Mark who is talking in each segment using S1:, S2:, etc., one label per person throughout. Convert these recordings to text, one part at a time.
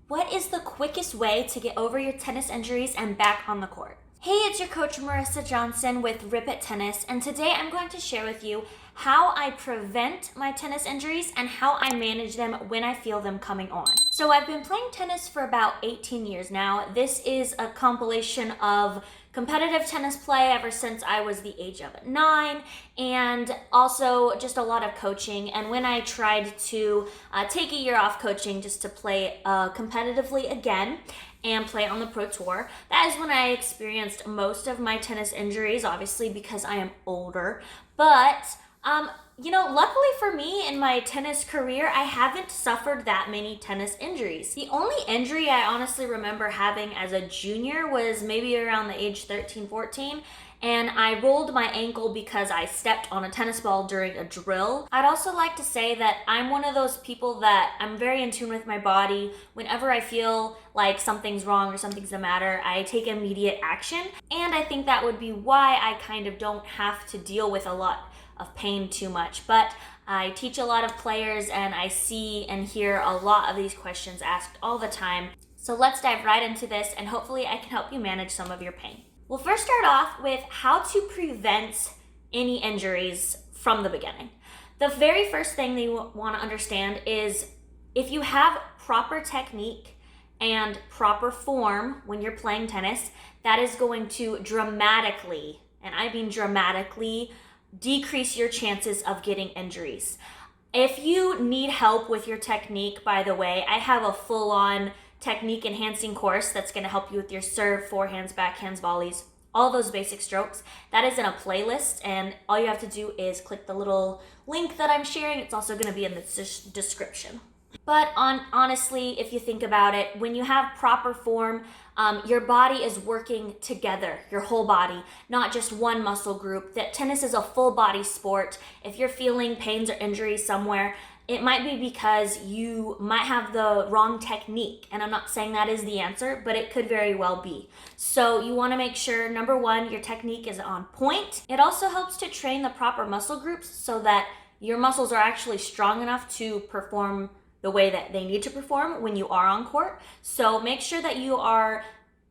S1: What is the quickest way to get over your tennis injuries and back on the court? Hey, it's your coach Marissa Johnson with Rip It Tennis, and today I'm going to share with you how I prevent my tennis injuries and how I manage them when I feel them coming on. So I've been playing tennis for about 18 years now. This is a compilation of competitive tennis play ever since I was the age of 9, and also just a lot of coaching. And when I tried to take a year off coaching just to play competitively again and play on the pro tour, that is when I experienced most of my tennis injuries, obviously because I am older. But luckily for me in my tennis career, I haven't suffered that many tennis injuries. The only injury I honestly remember having as a junior was maybe around the age 13, 14, and I rolled my ankle because I stepped on a tennis ball during a drill. I'd also like to say that I'm one of those people that I'm very in tune with my body. Whenever I feel like something's wrong or something's the matter, I take immediate action, and I think that would be why I kind of don't have to deal with a lot of pain too much. But I teach a lot of players and I see and hear a lot of these questions asked all the time. So let's dive right into this and hopefully I can help you manage some of your pain. We'll first start off with how to prevent any injuries from the beginning. The very first thing that you want to understand is if you have proper technique and proper form when you're playing tennis, that is going to dramatically, and I mean dramatically, decrease your chances of getting injuries. If you need help with your technique, by the way, I have a full-on technique enhancing course that's going to help you with your serve, forehands, backhands, volleys, all those basic strokes. That is in a playlist, and all you have to do is click the little link that I'm sharing. It's also going to be in the description. But honestly, if you think about it, when you have proper form, your body is working together, your whole body, not just one muscle group. That tennis is a full body sport. If you're feeling pains or injuries somewhere, it might be because you might have the wrong technique. And I'm not saying that is the answer, but it could very well be. So you want to make sure, number one, your technique is on point. It also helps to train the proper muscle groups so that your muscles are actually strong enough to perform the way that they need to perform when you are on court. So make sure that you are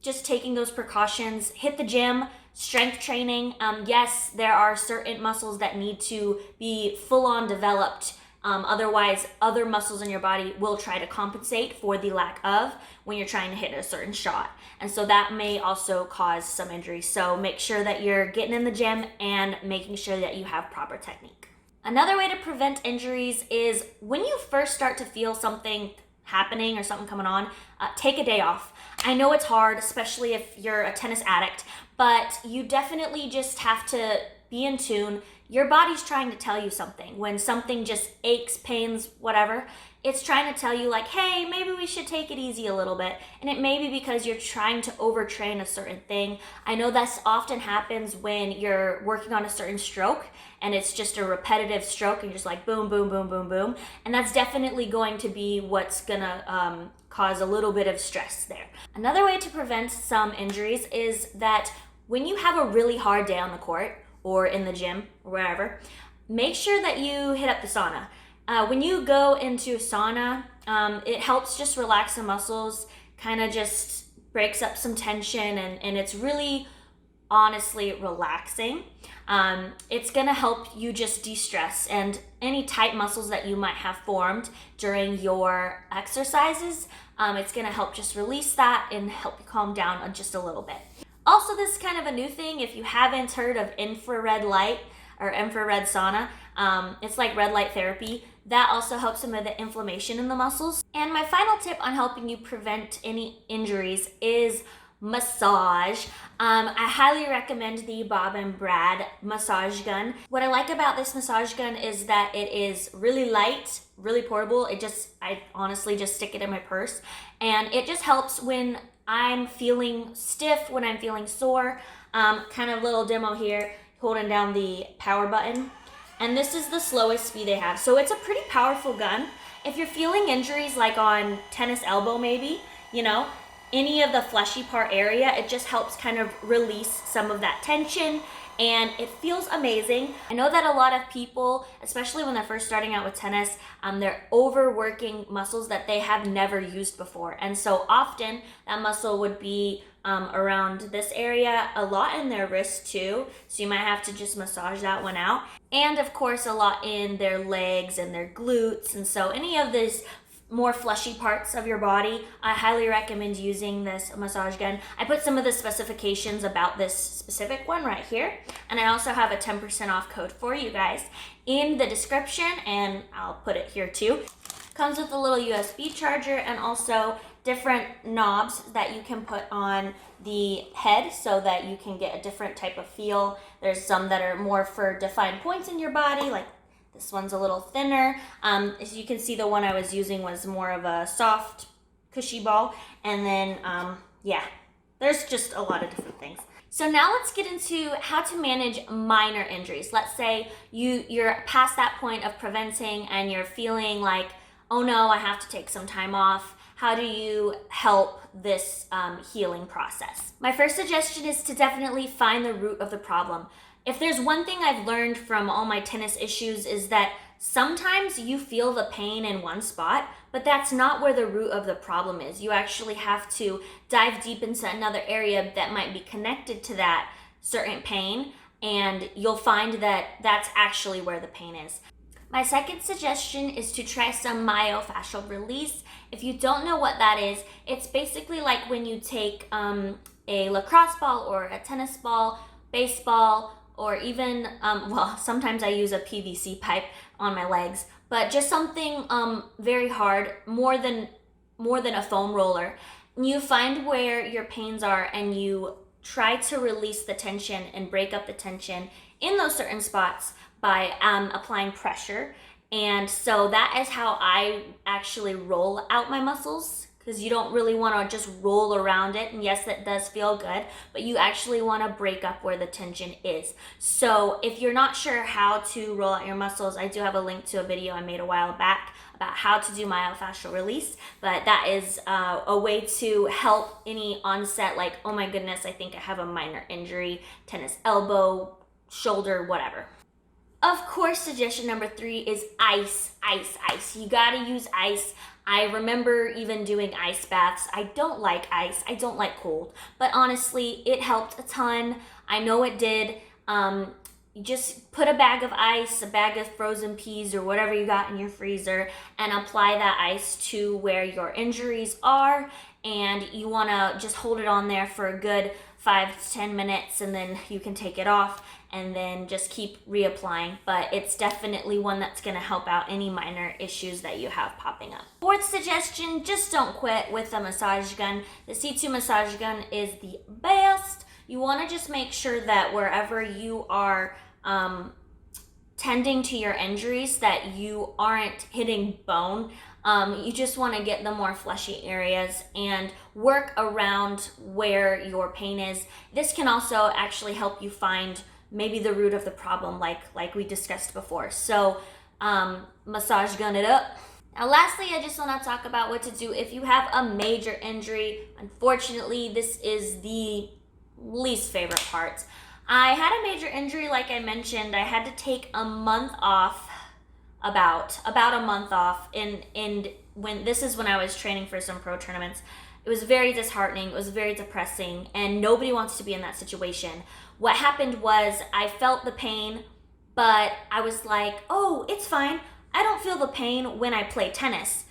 S1: just taking those precautions. Hit the gym, strength training. Yes, there are certain muscles that need to be full-on developed. Otherwise, other muscles in your body will try to compensate for the lack of when you're trying to hit a certain shot. And so that may also cause some injuries. So make sure that you're getting in the gym and making sure that you have proper technique. Another way to prevent injuries is when you first start to feel something happening or something coming on, take a day off. I know it's hard, especially if you're a tennis addict, but you definitely just have to be in tune. Your body's trying to tell you something. When something just aches, pains, whatever, it's trying to tell you like, hey, maybe we should take it easy a little bit. And it may be because you're trying to overtrain a certain thing. I know this often happens when you're working on a certain stroke and it's just a repetitive stroke and you're just like boom, boom, boom, boom, boom. And that's definitely going to be what's gonna cause a little bit of stress there. Another way to prevent some injuries is that when you have a really hard day on the court or in the gym or wherever, make sure that you hit up the sauna. When you go into a sauna, it helps just relax the muscles, kind of just breaks up some tension, and it's really honestly relaxing. It's gonna help you just de-stress, and any tight muscles that you might have formed during your exercises, it's gonna help just release that and help you calm down just a little bit. Also, this is kind of a new thing. If you haven't heard of infrared light or infrared sauna, it's like red light therapy. That also helps some of the inflammation in the muscles. And my final tip on helping you prevent any injuries is massage. I highly recommend the Bob and Brad massage gun. What I like about this massage gun is that it is really light, really portable. I honestly just stick it in my purse, and it just helps when I'm feeling stiff, when I'm feeling sore. Kind of little demo here, holding down the power button. And this is the slowest speed they have. So it's a pretty powerful gun. If you're feeling injuries like on tennis elbow maybe, any of the fleshy part area, it just helps kind of release some of that tension and it feels amazing. I know that a lot of people, especially when they're first starting out with tennis, they're overworking muscles that they have never used before. And so often that muscle would be around this area, a lot in their wrist too. So you might have to just massage that one out. And of course, a lot in their legs and their glutes. And so any of these more fleshy parts of your body, I highly recommend using this massage gun. I put some of the specifications about this specific one right here, and I also have a 10% off code for you guys in the description, and I'll put it here too. Comes with a little USB charger and also different knobs that you can put on the head so that you can get a different type of feel. There's some that are more for defined points in your body, like this one's a little thinner. As you can see, the one I was using was more of a soft, cushy ball. And then, yeah, there's just a lot of different things. So now let's get into how to manage minor injuries. Let's say you're past that point of preventing and you're feeling like, oh no, I have to take some time off. How do you help this healing process? My first suggestion is to definitely find the root of the problem. If there's one thing I've learned from all my tennis issues is that sometimes you feel the pain in one spot, but that's not where the root of the problem is. You actually have to dive deep into another area that might be connected to that certain pain, and you'll find that that's actually where the pain is. My second suggestion is to try some myofascial release. If you don't know what that is, it's basically like when you take a lacrosse ball or a tennis ball, baseball, or even, well, sometimes I use a PVC pipe on my legs, but just something very hard, more than a foam roller. You find where your pains are and you try to release the tension and break up the tension in those certain spots by applying pressure. And so that is how I actually roll out my muscles, because you don't really want to just roll around it. And yes, that does feel good, but you actually want to break up where the tension is. So if you're not sure how to roll out your muscles, I do have a link to a video I made a while back about how to do myofascial release, but that is a way to help any onset, like, oh my goodness, I think I have a minor injury, tennis elbow, shoulder, whatever. Of course, suggestion number 3 is ice. You gotta use ice. I remember even doing ice baths. I don't like ice. I don't like cold. But honestly, it helped a ton. I know it did. You just put a bag of ice, a bag of frozen peas, or whatever you got in your freezer, and apply that ice to where your injuries are. And you wanna just hold it on there for a good 5 to 10 minutes, and then you can take it off and then just keep reapplying. But it's definitely one that's gonna help out any minor issues that you have popping up. Fourth suggestion, just don't quit with the massage gun. The C2 massage gun is the best. You wanna just make sure that wherever you are tending to your injuries, that you aren't hitting bone. You just want to get the more fleshy areas and work around where your pain is. This can also actually help you find maybe the root of the problem, like we discussed before. So massage gun it up. Now lastly, I just want to talk about what to do if you have a major injury. Unfortunately, this is the least favorite part. I had a major injury, like I mentioned. I had to take a month off, about a month off, and when I was training for some pro tournaments. It was very disheartening, it was very depressing, and nobody wants to be in that situation. What happened was I felt the pain, but I was like, oh, it's fine. I don't feel the pain when I play tennis.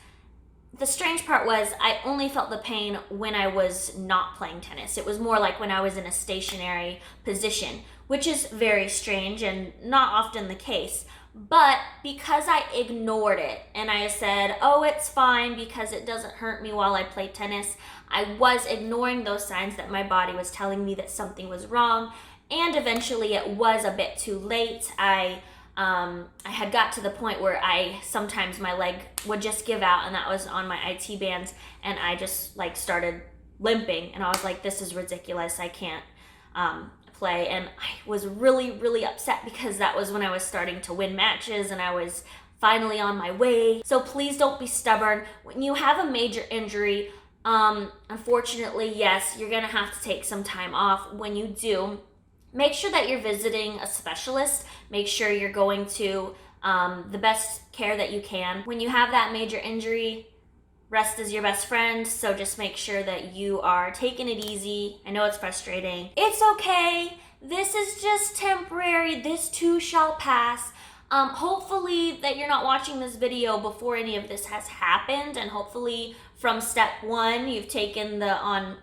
S1: The strange part was I only felt the pain when I was not playing tennis. It was more like when I was in a stationary position, which is very strange and not often the case. But because I ignored it and I said, oh, it's fine because it doesn't hurt me while I play tennis, I was ignoring those signs that my body was telling me that something was wrong. And eventually it was a bit too late. I had got to the point where sometimes my leg would just give out, and that was on my IT bands, and I just started limping, and I was like, this is ridiculous. I can't play. And I was really, really upset because that was when I was starting to win matches and I was finally on my way. So please don't be stubborn. When you have a major injury, unfortunately, yes, you're gonna have to take some time off. When you do, make sure that you're visiting a specialist. Make sure you're going to the best care that you can. When you have that major injury, rest is your best friend, so just make sure that you are taking it easy. I know it's frustrating. It's okay. This is just temporary. This too shall pass. Hopefully that you're not watching this video before any of this has happened, and hopefully from step 1, you've taken the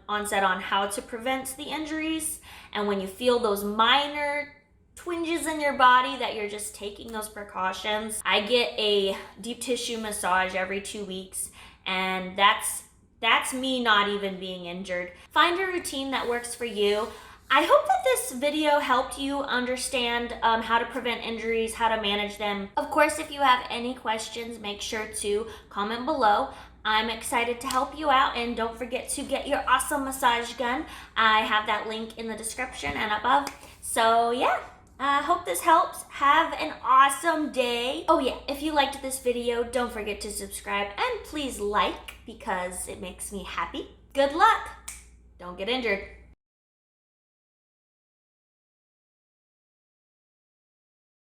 S1: onset on how to prevent the injuries. And when you feel those minor twinges in your body, that you're just taking those precautions. I get a deep tissue massage every 2 weeks, and that's me not even being injured. Find a routine that works for you. I hope that this video helped you understand how to prevent injuries, how to manage them. Of course, if you have any questions, make sure to comment below. I'm excited to help you out, and don't forget to get your awesome massage gun. I have that link in the description and above. So yeah, I hope this helps. Have an awesome day. Oh yeah, if you liked this video, don't forget to subscribe and please like, because it makes me happy. Good luck. Don't get injured.